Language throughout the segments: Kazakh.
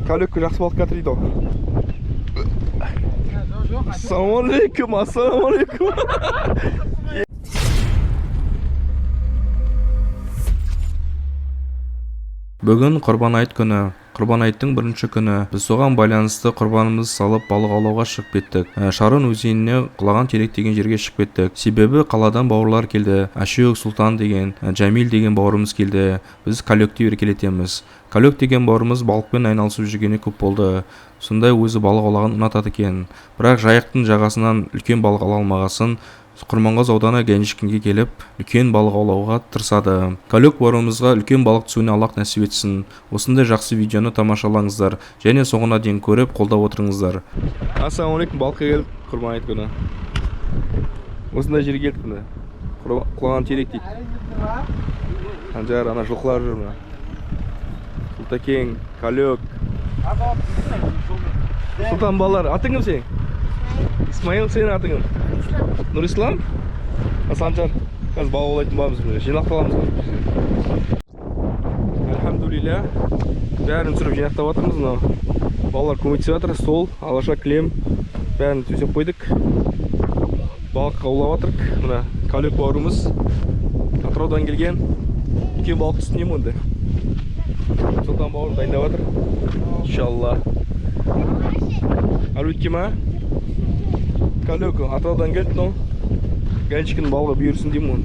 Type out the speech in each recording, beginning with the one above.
Kalök жақсы балыққа тірейді. Ассалаумалейкум, ассалаумалейкум. Бүгін Құрбан айт күні. Құрбан айттың бірінші күні. Біз соған байланысты құрбанымызды салып балық аулауға шығып кеттік. Шарын өзеніне құлаған терек деген жерге шығып кеттік. Себебі қаладан бауырлар келді. Ашөк Сұлтан деген, Жәмил деген бауырымыз келді. Біз Калөкті еркелетеміз. Калөк деген бауырымыз балықпен айналысып жүргені көп болды. Сондай өзі балық аулағанды ұнатады екен. Бірақ жайықтың жағасынан үлкен балық ала алмағасын, Құрманғаз ауданы Гәнешкенге келіп, үлкен балық аулауға тырысады. Калөк бауырымызға үлкен балық түсуіне Аллах нәсіп етсін. Осындай жақсы видеоны тамашалаңыздар және соңына дейін көріп қолдап отырыңыздар. Ассалаумалейкум, балыққа келіп Құрбан айт күні. Осындай жерге келдік міне. Құлаған терек дейді. Анжар ана жылқылар жүр мына. Сұлтакең, Калөк. Сұлтан балалар, атың кім сен? Исмаил, сенің атың кім? Нұрислам? Асанжар. Қазір балық аулайтын бабыз жинақталамыз. Альхамдулилля. Бәрін түсіріп жинақтап жатырмыз. Балалар көмектесіп жатыр. Стол, алаша, кілем. Бәрін төсеп қойдық. Балыққа аулап жатырық. Мына Калөк бауырымыз Атыраудан келген. Үлкен балық түсіне мұнды. Сұлтан бауырым дайындап жатыр. Иншалла. Алуйткема? Калөк Атыраудан келді, но Гәнешкенің балығы бұйырсын деймін оны.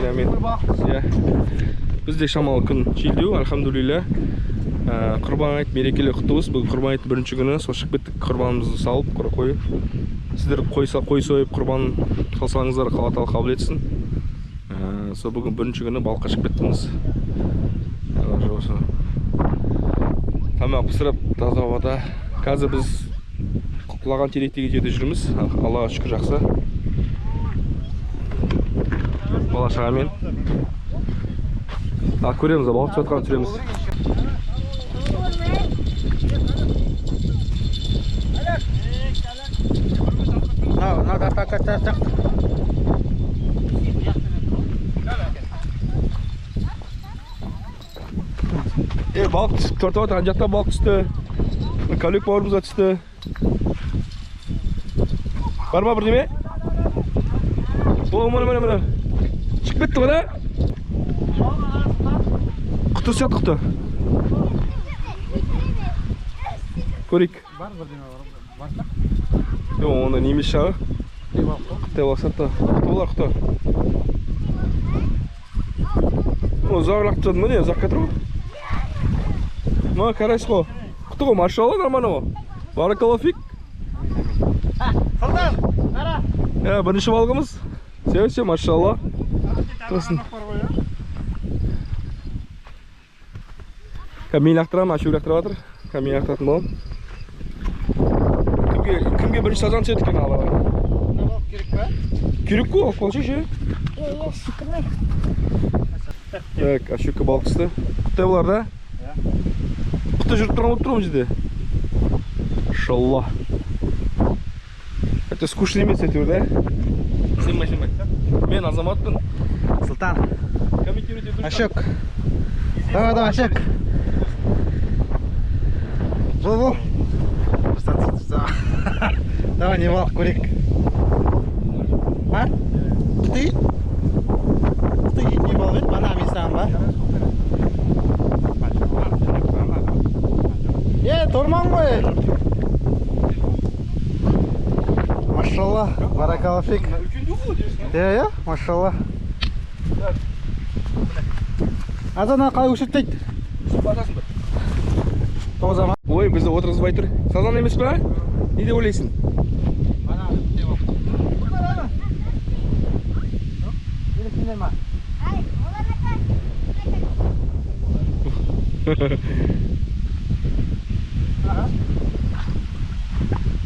Амин. Бізде шамалы күн желдеу, альхамдулилля. Құрбан айт мерекелі құтты болсын. Бүгін Құрбан айттың бірінші күні. Сол шығып кеттік, құрбанымызды салып, қойып. Сіздер қой сойып, құрбан салсаңыздар, Алла тағала қабыл етсін. Сол бүгін бірінші күні балыққа шығып кеттіңіз. Тамақ пісіріп, таза ауада. Қазір біз құлаған терек деген жерде жүрміз. Аллаға шүкір жақсы. Бала шағамен. Көреміз, балық түсіп түсіреміз. Балық түсіп тартып жатыр, ана жақта балық түсті. Калөк бауырымызға түсті. Бар ма бірдеме? Мына. Шығып кетті ғана? Құты сияқты құты. Көрейік. Бар бірдеме бар. Жоқ, онда немес шағы. Құттай бақсатта. Құты болар құты. Ұзағырақ тұтады ма не? Ұзақ кетір ғой. Ма, қарайсыз ғой. Құты ғой, машалла, нормально ғой. Баракалафик. Сұлтан, қара. Бірінші балығымыз. Все, машалла. Тұрсын. Мен лақтырамын, Ашөк лақтырып жатыр. Мен лақтыратын болам. Кімге бірінші сазан түседі екен алаға? Керек па? Керек қой, алып қалшы ше. Так, Ашөкке балық түсті. Құттай болар да? Құттай жүріп тұрған болып тұрмын жерде. Машалла. Это скучный емес әйтеуір, да? Сенмай. Мен азаматпын. Сұлтан. Ашөк. Давай, Ашөк. Бұл. Давай, не балық көрек. Бар? Құты? Құты не балық еді? Бана аместаған ба? Торман ғой. Машалла, баракалафик. Машалла. Азана қалай өшірттейді? Ой, бізді отырғызбай тұр. Сазан емес па? Не деп ойлайсың?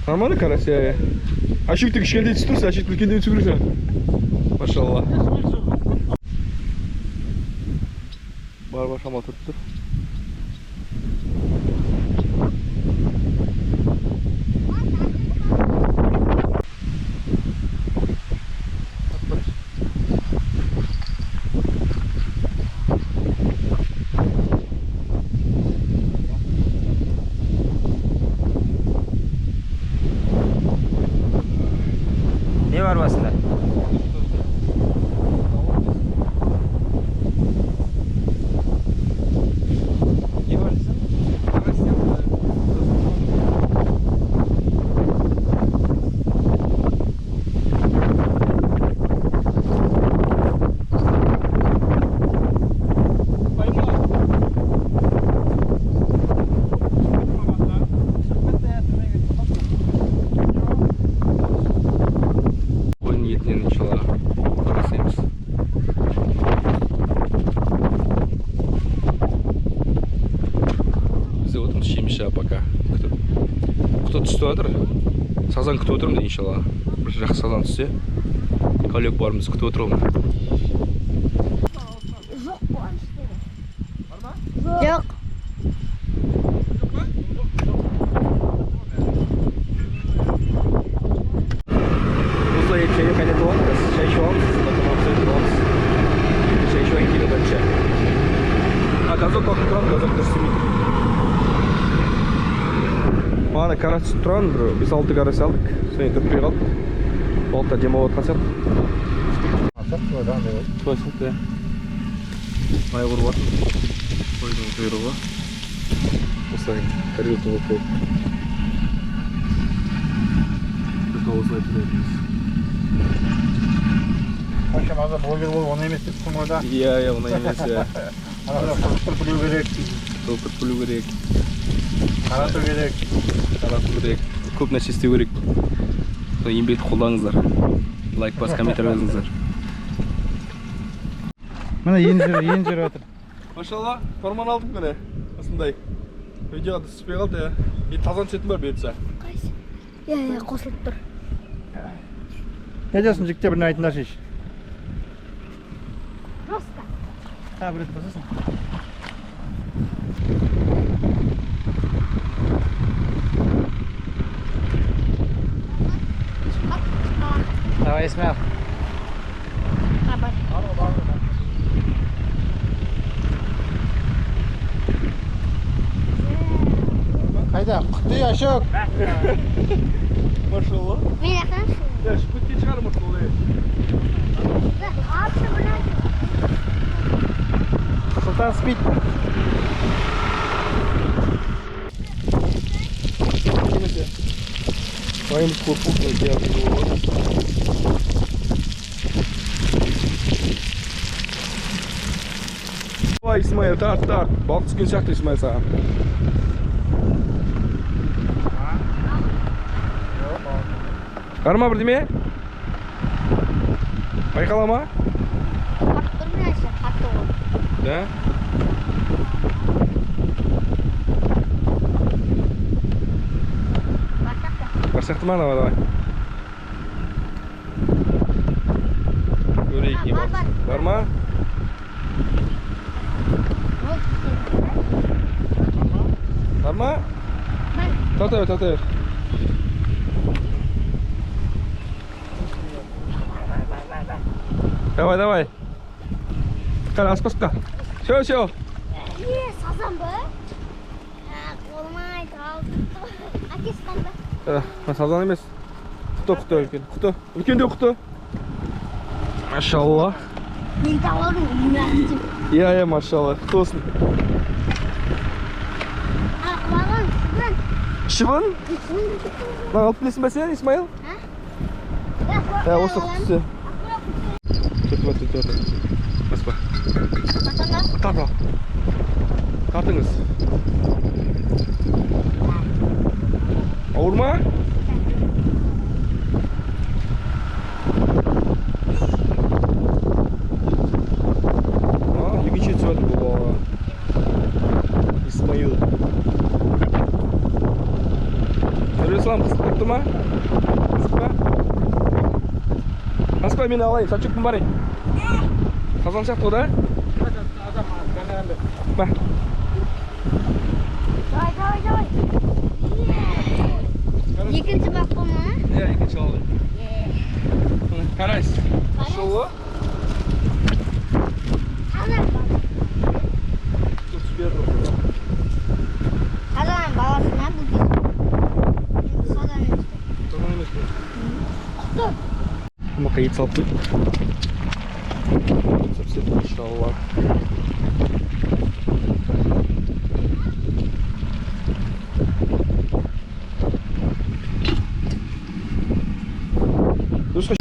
Нормально, карась, Ашөкті кішкентай түсіп тұрса, Ашөкті үлкендей түсіп көрсең. Машалла. Бар шамал тұрып тұр. Все, пока. Кто түсіп жатыр? Сазан күтіп отырмыз иншалла. Бір жақсы сазан түссе, коллег барымыз күтіп отырмыз. Жоқ қуанышты. Жоқ. Осылай шайға қайнатып аламыз, шай ішіп аламыз, шай ішіп келеді бірінші. Газок бақып тұрады, газок дұрыс істемейді. Маған қара түсіп тұрған, бір 5-6 қара салдық, соны түртпей қалдық. Балықта демалып отқан сияқты. Солай сияқты, иә. Май құрып атын, қойдың құйрығы. Осылай тарелка болып қойып. Осылай түретіміз. Қанша маза блогер болып оңай емес деп тұрмын ғой да. Иә, оңай емес, иә. Қылып білу керек. Қылып білу керек. Қарату керек. Қарату керек. Көп нәрсе істеу керек. Еңбекті қолдаңыздар. Лайк бас, комментарий жазыңыздар. Міне ең жүріп жатыр. Машалла, форманы алдық міне. Осындай. Видеоға түспей қалды, иә. Тазан түсетін бар берді. Қайсы? Иә, қосылып тұр. Не дейсің, жігіттер біріне айтыңдар шеш. Просто. Бір рет басасың. Давай, Исмаил. Қайда? Құтты ашық. Машалла. Мен ақырын шын. Я шпытке шығар машалла. Апшы біледі. Сұлтан спит. Вайымыз қорқып, келді болды. Давай, Исмаил, тарт. Балық түскен сияқты, Исмаил, саған. Қарма бірдеме? Байқала ма? Қатты тұр мен әші, қатты ғой. Да? Барсақты ма? Давай. Көрейік не бар. Бар ма? Бар ма? Тарта бер. Давай. Қара, аспасқа. Все. Сазан ба? Қолмай, қалды. Әкесі қанда? Сазан емес. Құты үлкен. Үлкенде құты. Машалла. Мен тауардың үймәсім. Иә, машалла. Құты olsun. Құлаған Шыбын? Lan alıp bilesin be sen İsmail? Осы құтысы. Тұр. Баспа. Тартыңыз. Ауыр ма? Екінші түсіп жатыр бұл балаға. Исмаил. Нұрислам қысып тұр ма? Қысып па? Аспай мен алайын, сачокпен барайын. Қазан сияқты ғой да? Ба. Давай. Екінші бақпа ма? Иә, екінші алайын. Қарайсыз. Машалла. Қазан баласына бұл кез. Сазан емес. Сазан емес пе? Құтты. Маққа ет салып қойдық. Сәпсет, иншалла. Дұрысқа.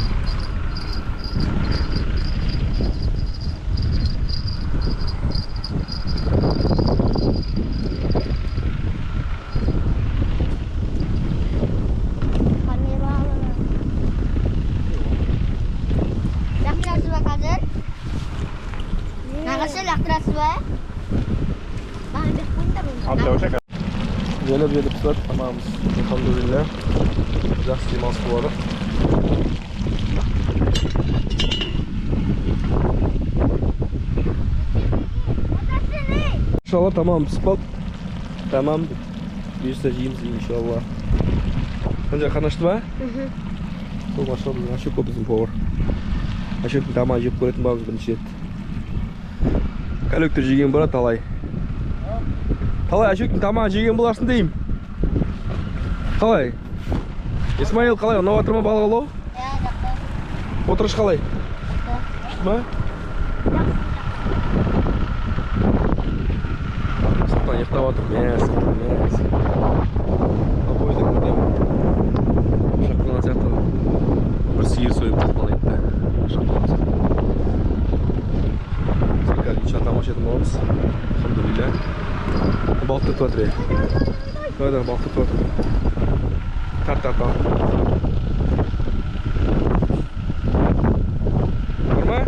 Желеп пісіп жатыр тамағымыз. Алхамдулилля. Жақсы демалыс болады. İnşallah tamam pісіп қалды. Tamam. Бұйырса жейміз иншалла. Қанша қанашты ма? Сол машалла біздің Ашөк біздің повар. Ашөктің тамағын жеп көретін бағымыз бірінші рет. Кәліктер жеген бұра талай. Қалай Ашөктің тамағын жеген боларсың деймін. Қалай? Исмаил қалай? Ұнап жатыр ма балық аулау? Отырыш қалай? Ма? Сырттан ұйықтап жатыр. Мәз. Абойды көрдем. Шақпалан сияқты бір сиыр сойып қалпан етті. Шақпалан сияқты. Зеркал инша тамаш етім боламыз. Алхамдулилля. Балық тұтып жатыр. Қайда балық тұтып жатыр. Тарт. Бар ма?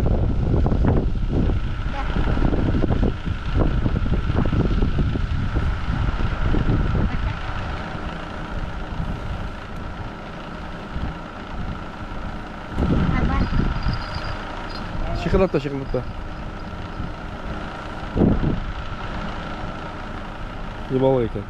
Шықылатта. Не балық екен.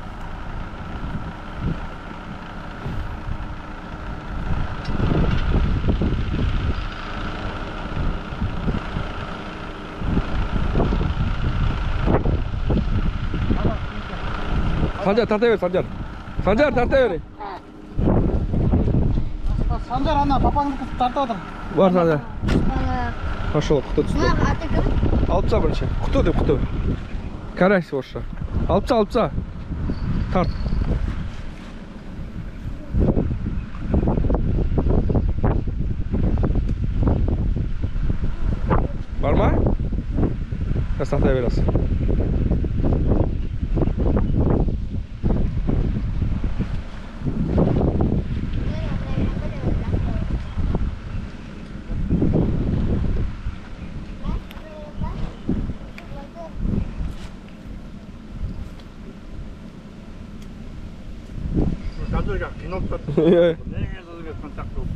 Sancar tarta ver Sancar. Sancar tarta ver. Sancar ана папаңды тартып отыр. Var Sancar. Бала. Пошел, құты түсті. Мына аты кім? Алып са бірінші. Құты деп құты. Карась орысша. Алып са. Тарт. Бар ма? Сақтай бересің. Қазіргі қиналып тұр. Иә. Неге сізге контакт болды?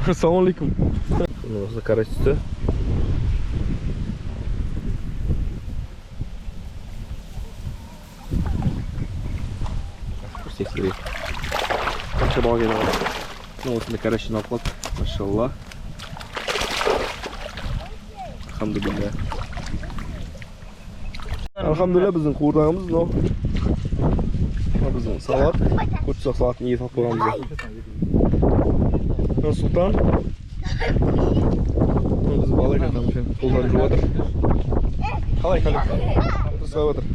Ассалаумалейкум. Осы карась түсті. Көрсек. Қанша балық еді ғой. Осында карась жиналып қалды. Машалла. Алхамдулилля. Алхамдулилля біздің қуырдағымыз мынау. Біздің салат. Көтсақ салатын ет алып қойғанбыз. Султан. Біз бала екен тамышын. Қолдарын жуып жатыр. Қалай қалай? Тұрсылап жатыр.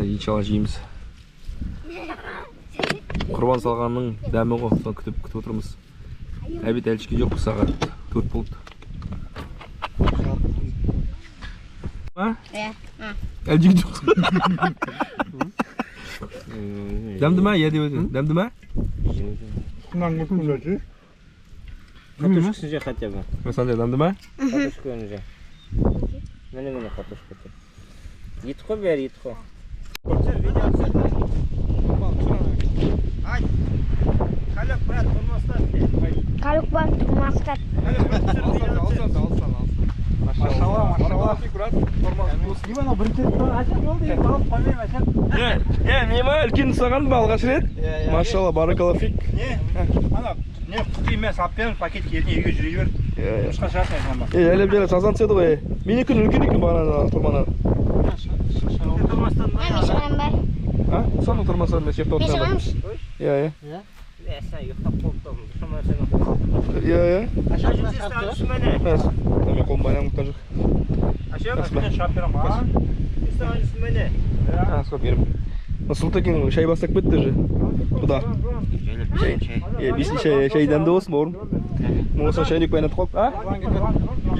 Иншалла жейміз. Құрбан салғанның дәмі ғой. Соны күтіп отырмыз. Әбет әлішке жоқ бұл сағат 4 болды. Әлжік жоқ. Дәмді ма? Е деп өтеді. Дәмді ма? Құнан мүмкін сөзі. Картошкасы же хотя бы. Сандай дәмді ма? Картошка уже. Міне картошка. Ет қой бәрі ет қой. Қалек брат, тұрмастан. Қалық бар, тұрмастан. Машалла. Иван, бірінші ашық болды, балып қоймайым ашық. Нема үлкен саған ба алғаш рет? Машалла, баракалла фик. Ана, не құты емес, алып беріңіз, пакет керіне үйге жүрей бер. Жұмысқа шығасың айтқан ба. Әлеп жайлап сазан түседі ғой. Мен екен үлкен екен бағана тұрмана. Тұрмастан ба? Мен шығам бар. Сан отырмаса мен септі Мен отырман. шығамыз. Иә. Sen yukarı koltuğum. Şuna sen. Иә. Ашық Sen üstüne. Мен қолым байланып мұқтаж жоқ. Ашық мен шығап берем ба? Sen üstüne. Соп беріп. Сұлтекен шай бастап кетті же. Құда. Бесінші шай дәмді болсын бауырым. Осыған шайнек байланып қалып.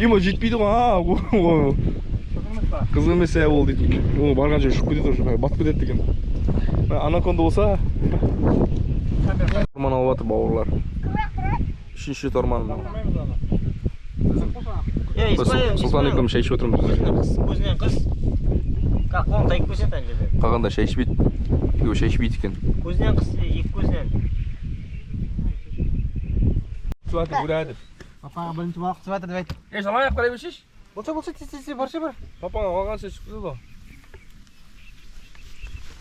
Ема жетпейді ғой. Қызық емес ол дейді. Барған жер шүк кетеді уже. Батып кетеді деген. Анаконда болса. Торман алып жатыр бауырлар. Үшінші торман. Сұлтан екеуміз шай ішіп отырмыз. Көзінен қыз. Қолын тайып көрсет ана жерде. Қалғанда шай ішпейді. Екеуі шай ішпейді екен. Көзінен қыз, екі көзінен. Суаты бурады. Папаға бірінші уақыт жатыр деп айт. Салайық қарай бершеш. Болса тез баршы бар. Папаң алған шай ішіп тұрды.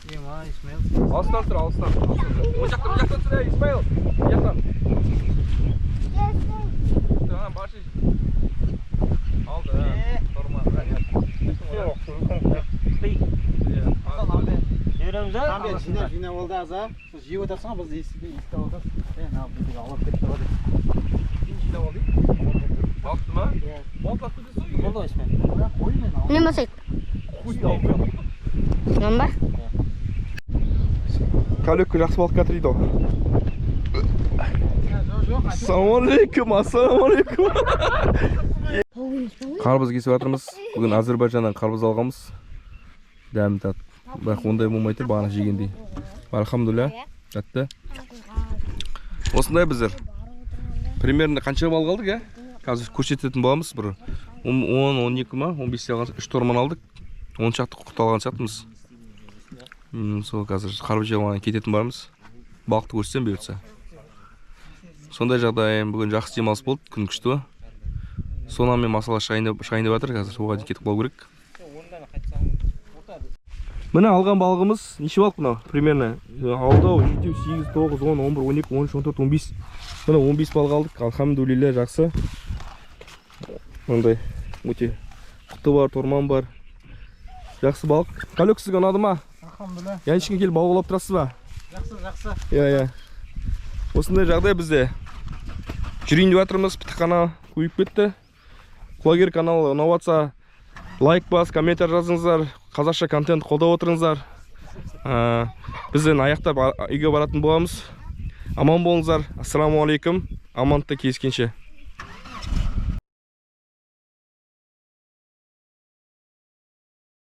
Исмаил. Алыстан тұр, алыстан. Ол жақтан тұр, Исмаил. Жақтан. Жаңа баршы. Алды. Нормал. Жинап алды аза. Жиып отырсың ғой, біз естіп алдық. Бізді алып кетті ғой. Жинап алдық. Бақты ма? Болды, көтесі. Болды ғой Исмаил. Қой мен ал. Не болсақ? Нан бар? Кәлөккі жақсы балық кәтір дейді. Ассалаумалейкум, ассалаумалейкум. Қарбыз кесіп жатырмыз. Бүгін Әзербайжаннан қарбыз алғанбыз. Дәмі тат. Бірақ ондай болмай тұр, бағана жегендей. Алхамдулилля, тәтті. Осындай біздер. Примерно қанша балық алдық, ә? Қазір көрсететін боламыз бір 10-12 ма, 15 алған 3 торман алдық. 10 шақты құқыт алған шақтымыз. Сол қазір қарбыз жегеннен кететін бармыз. Балықты көрсетсем бұйыртса. Сондай жағдай, бүгін жақсы демалыс болды, күн күшті. Сонымен масала шайындап жатыр қазір, оған кетіп қалу керек. Міне алған балығымыз, неше балық мынау? Примерно 6, 7, 8, 9, 10, 11, 12, 13, 14, 15. Міне 15 балық алдық, алхамдулилля жақсы. Мындай өте құты бар, торман бар. Жақсы балық. Қалек сізге ұнады ма? Алхамдулилля. Яншыға келіп балық алып тұрасыз ба? Жақсы. Иә. Осындай жағдай бізде. Жүрейін деп жатырмыз, қана көйіп кетті. Құлагер каналы ұнаватса, лайк бас, комментар жазыңыздар, қазақша контент қолдап отырыңыздар. Бізден аяқтап үйге баратын боламыз. Аман болыңыздар. Ассаламу алейкум. Амандықта кездескенше.